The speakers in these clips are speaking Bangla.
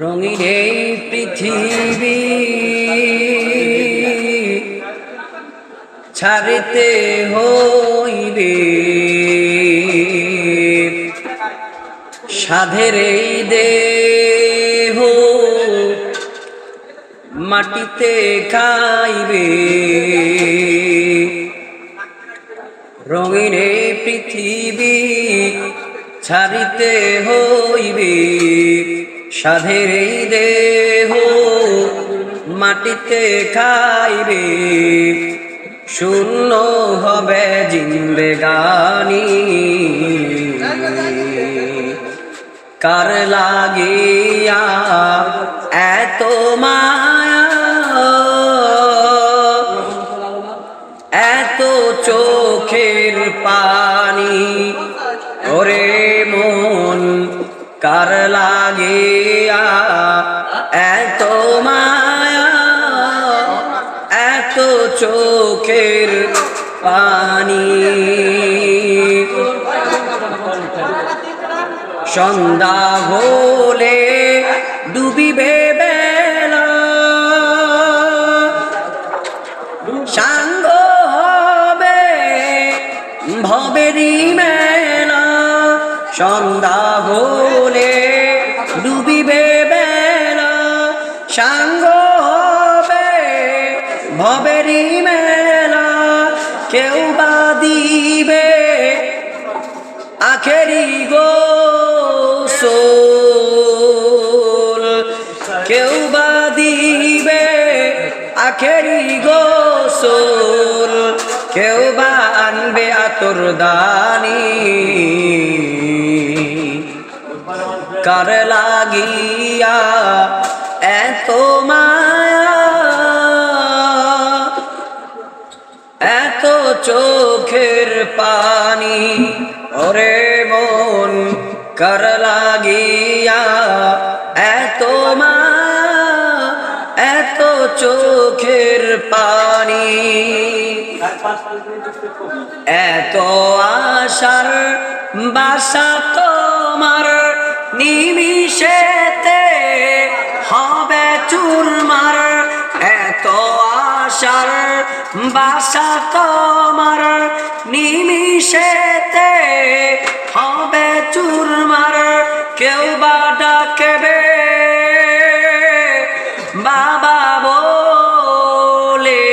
রঙিন এই পৃথিবী ছাড়িতে হইবে, সাধের এই দেহ মাটিতে খাইবে। রঙিন এই পৃথিবী ছাড়িতে হইবে, সাধের এই দেহ মাটিতে খাইবে। শূন্য হবে জিন্দেগানি, কার লাগিয়া এত মায়া, এত চোখের পানি। ওরে মন কার লাগিয়া এত মায়া, এত চোখের পানি। সন্ধ্যা হলে ডুবিবে বেলা, সাঙ্গ হবে ভবেরই মেলা। সন্ধ্যা হলে ডুবিবে বেলা, সাঙ্গ হবে ভবেরই মেলা। কেউ বা দিবে আখেরি গোসল, কেউ বা দিবে আখেরি গোসল, কেউ বা আনবে আতর দানি। কার লাগিয়া এত মায়া, এত চোখের পানি। ওরে মন কার লাগিয়া এত মায়া, এত চোখের পানি। এত আশার বাসা তোমার নিমিষেতে হবে চুরমার। এত আশার বাসা তোমার নিমিষেতে হবে চুরমার। কেউ বা ডাকবে বাবা বলে,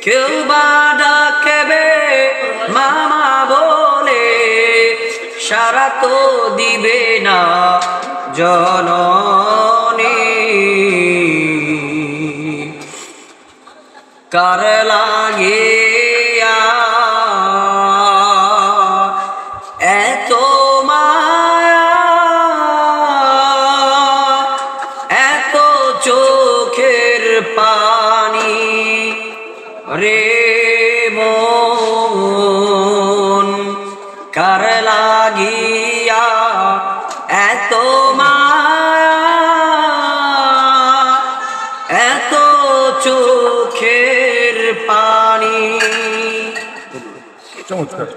কেউ বা ডাকবে মামা বলে, সারা তো দিবে না জননী। কার লাগিয়া এত মায়া, এত চোখের পানি। রে মন কার লাগিয়া এত মায়া, এত চোখের পানি। চমৎকার।